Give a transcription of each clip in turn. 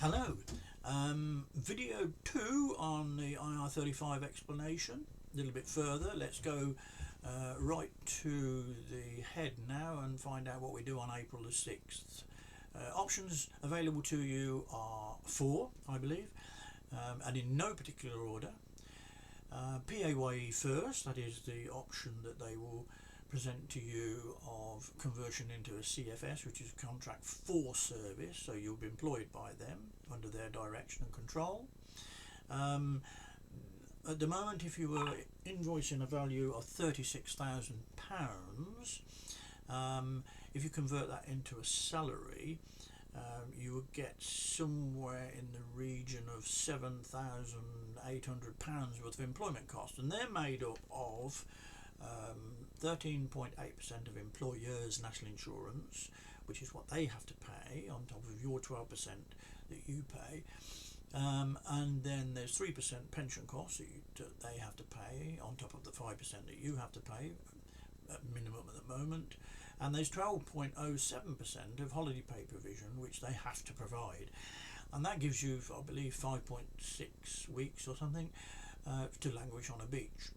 Hello, video 2 on the IR35 explanation. A little bit further, let's go right to the head now and find out what we do on April the 6th. Options available to you are 4, I believe, and in no particular order. PAYE first, that is the option that they will present to you of conversion into a CFS, which is a contract for service, so you'll be employed by them under their direction and control. At the moment, if you were invoicing a value of £36,000, if you convert that into a salary, you would get somewhere in the region of £7,800 worth of employment costs, and they're made up of 13.8% of employers' national insurance, which is what they have to pay on top of your 12% that you pay, and then there's 3% pension costs that they have to pay on top of the 5% that you have to pay at minimum at the moment, and there's 12.07% of holiday pay provision which they have to provide, and that gives you, I believe, 5.6 weeks or something to languish on a beach.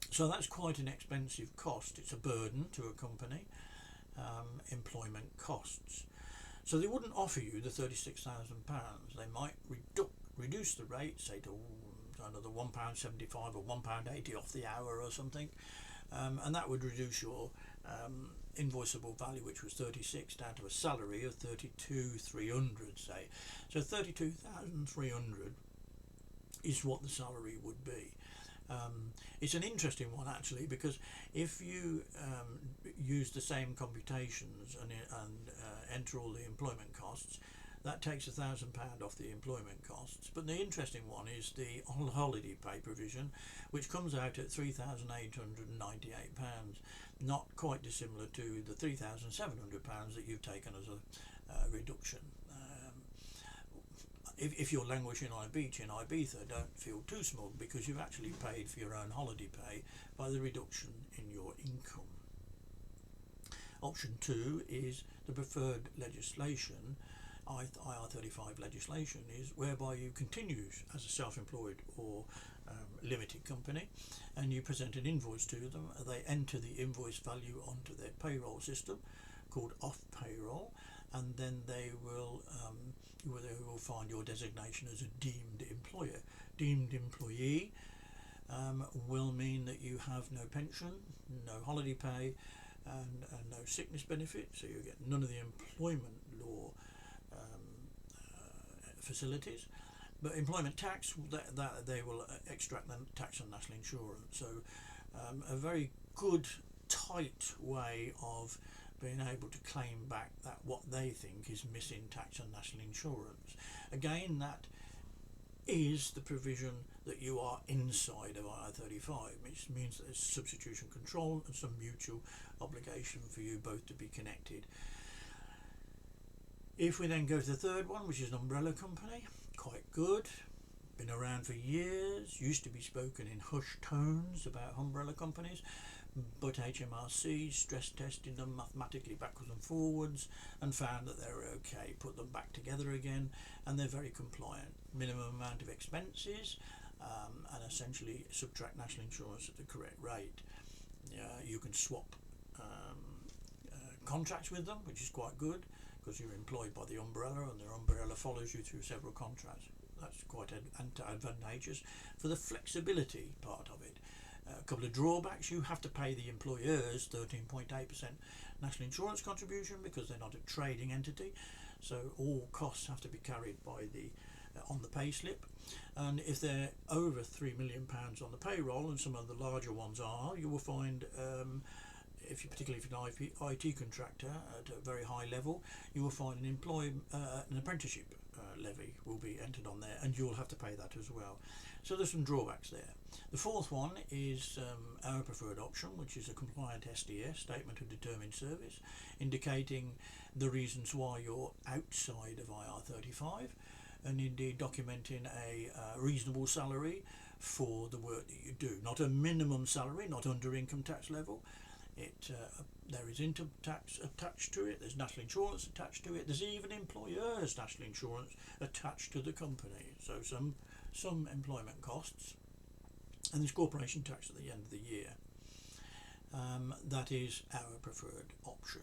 So that's quite an expensive cost. It's a burden to a company, employment costs. So they wouldn't offer you the £36,000. They might reduce the rate, say to another £1.75 or £1.80 off the hour or something, and that would reduce your invoiceable value, which was 36, down to a salary of 32,300, say. So 32,300 is what the salary would be. It's an interesting one actually, because if you use the same computations and enter all the employment costs, that takes £1,000 off the employment costs. But the interesting one is the holiday pay provision, which comes out at £3,898, not quite dissimilar to the £3,700 that you've taken as a reduction. If you're languishing on a beach in Ibiza, don't feel too small, because you've actually paid for your own holiday pay by the reduction in your income. Option 2 is the preferred legislation. IR35 legislation is whereby you continue as a self-employed or limited company, and you present an invoice to them. They enter the invoice value onto their payroll system called off payroll, and then they will find your designation as a deemed employer. Deemed employee will mean that you have no pension, no holiday pay, and no sickness benefit, so you get none of the employment law facilities. But employment tax, that they will extract the tax on national insurance. So a very good, tight way of being able to claim back that what they think is missing tax on national insurance. Again, that is the provision that you are inside of IR35, which means there's substitution control and some mutual obligation for you both to be connected. If we then go to the third one, which is an umbrella company, quite good, been around for years, used to be spoken in hushed tones about umbrella companies, but HMRC stress tested them mathematically backwards and forwards and found that they're okay, put them back together again, and they're very compliant. Minimum amount of expenses, and essentially subtract national insurance at the correct rate. You can swap contracts with them, which is quite good, because you're employed by the umbrella and their umbrella follows you through several contracts. That's quite advantageous for the flexibility part of it. A couple of drawbacks: you have to pay the employers 13.8% national insurance contribution because they're not a trading entity, so all costs have to be carried by the on the pay slip, and if they're over £3 million on the payroll, and some of the larger ones are, you will find particularly if you're an IT contractor at a very high level, you will find an apprenticeship levy will be entered on there, and you'll have to pay that as well. So there's some drawbacks there. The fourth one is our preferred option, which is a compliant SDS, Statement of Determined Service, indicating the reasons why you're outside of IR35, and indeed documenting a reasonable salary for the work that you do. Not a minimum salary, not under income tax level, There is income tax attached to it, there's national insurance attached to it, there's even employers' national insurance attached to the company, so some employment costs, and there's corporation tax at the end of the year. That is our preferred option.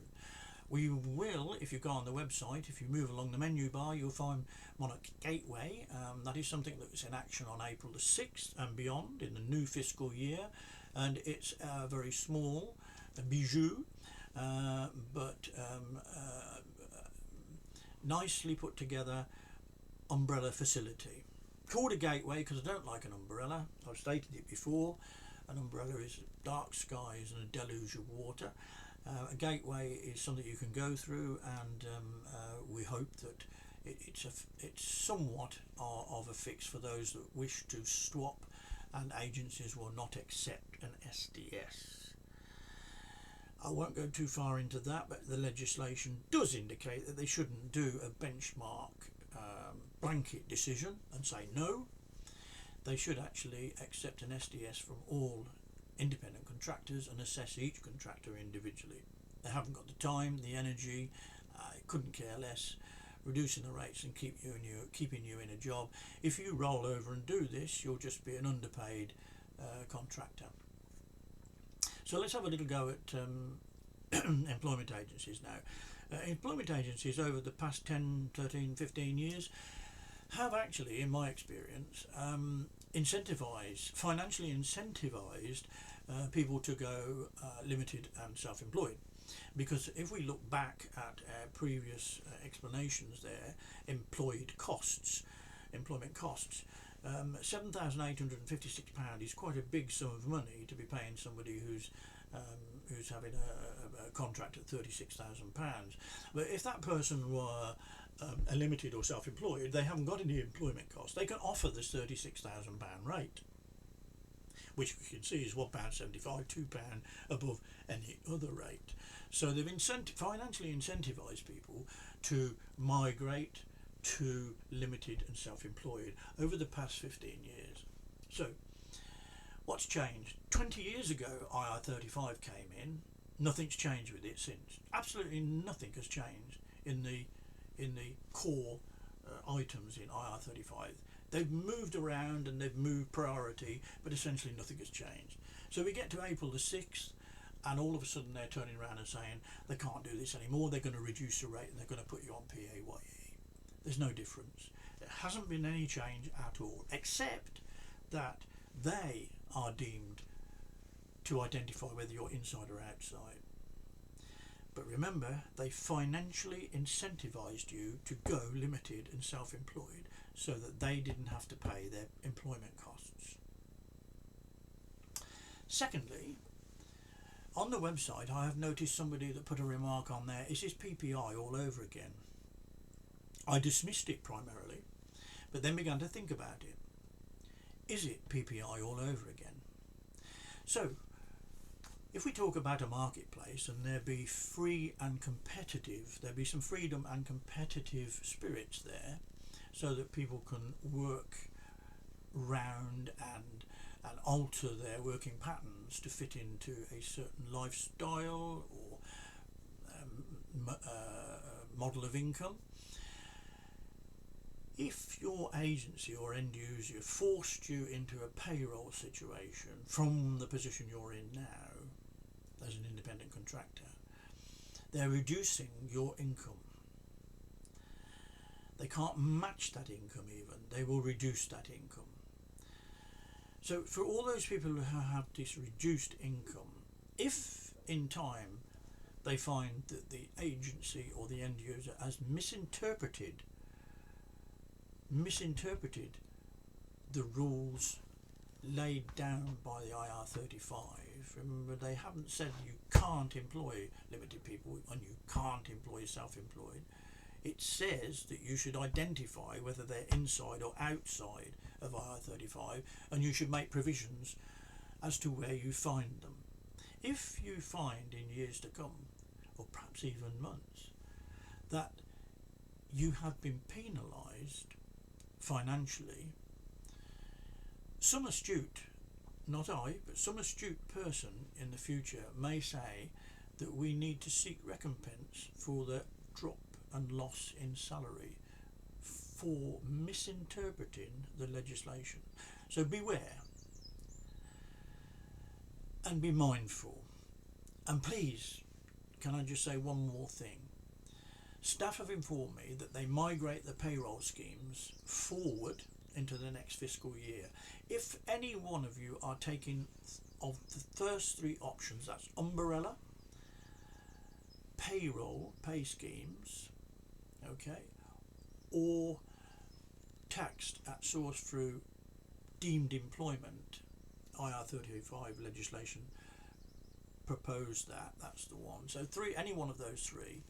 We will, if you go on the website, if you move along the menu bar, you'll find Monarch Gateway. That is something that's in action on April the 6th and beyond in the new fiscal year, and it's a very small bijou, but nicely put together umbrella facility. Called a gateway because I don't like an umbrella. I've stated it before. An umbrella is dark skies and a deluge of water. A gateway is something you can go through, and we hope that it's somewhat of a fix for those that wish to swap, and agencies will not accept an SDS. I won't go too far into that, but the legislation does indicate that they shouldn't do a benchmark blanket decision and say no. They should actually accept an SDS from all independent contractors and assess each contractor individually. They haven't got the time, the energy, couldn't care less, reducing the rates and keeping you in a job. If you roll over and do this, you'll just be an underpaid contractor. So let's have a little go at employment agencies now. Employment agencies over the past 10, 13, 15 years have actually, in my experience, financially incentivized people to go limited and self-employed. Because if we look back at previous explanations there, employment costs, £7,856 is quite a big sum of money to be paying somebody who's having a contract at £36,000. But if that person were a limited or self-employed, they haven't got any employment costs. They can offer this £36,000 rate, which we can see is £1.75, £2 above any other rate. So they've financially incentivised people to migrate to limited and self-employed over the past 15 years. So what's changed? 20 years ago IR35 came in. Nothing's changed with it since. Absolutely nothing has changed in the core items in IR35. They've moved around and they've moved priority, but essentially nothing has changed. So we get to April the 6th, and all of a sudden they're turning around and saying they can't do this anymore, they're going to reduce the rate and they're going to put you on PAYE. There's no difference. There hasn't been any change at all, except that they are deemed to identify whether you're inside or outside. But remember, they financially incentivized you to go limited and self-employed so that they didn't have to pay their employment costs. Secondly, on the website I have noticed somebody that put a remark on there, is this PPI all over again? I dismissed it primarily, but then began to think about it. Is it PPI all over again? So, if we talk about a marketplace and there be free and competitive, there be some freedom and competitive spirits there, so that people can work round and alter their working patterns to fit into a certain lifestyle or model of income. If your agency or end user forced you into a payroll situation from the position you're in now as an independent contractor, they're reducing your income. They can't match that income even, they will reduce that income. So for all those people who have this reduced income, if in time they find that the agency or the end user has misinterpreted the rules laid down by the IR35, remember they haven't said you can't employ limited people and you can't employ self-employed. It says that you should identify whether they're inside or outside of IR35, and you should make provisions as to where you find them. If you find in years to come, or perhaps even months, that you have been penalised financially, some astute not I, but some astute person in the future may say that we need to seek recompense for the drop and loss in salary for misinterpreting the legislation. So beware and be mindful. And please, can I just say one more thing? Staff have informed me that they migrate the payroll schemes forward into the next fiscal year. If any one of you are taking of the first three options, that's umbrella, payroll, pay schemes, okay, or taxed at source through deemed employment, IR35 legislation proposed that's the one. So any one of those three.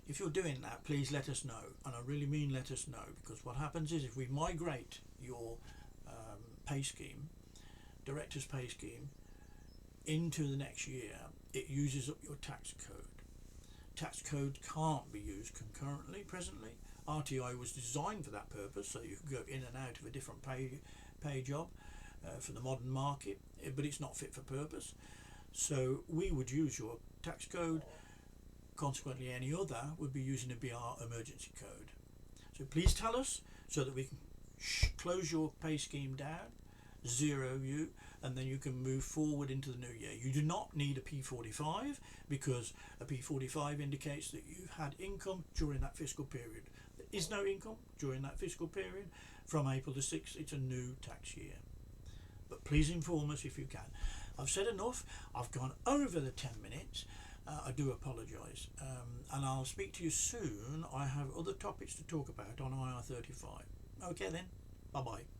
If you're doing that, please let us know, and I really mean let us know, because what happens is if we migrate your pay scheme, director's pay scheme, into the next year, it uses up your tax code. Tax code can't be used concurrently presently. RTI was designed for that purpose, so you can go in and out of a different pay job for the modern market, but it's not fit for purpose. So we would use your tax code. Consequently, any other would be using a BR emergency code. So please tell us so that we can close your pay scheme down, zero you, and then you can move forward into the new year. You do not need a P45 because a P45 indicates that you've had income during that fiscal period. There is no income during that fiscal period. From April the 6th, it's a new tax year. But please inform us if you can. I've said enough. I've gone over the 10 minutes. I do apologise, and I'll speak to you soon. I have other topics to talk about on IR35. Okay then, bye bye.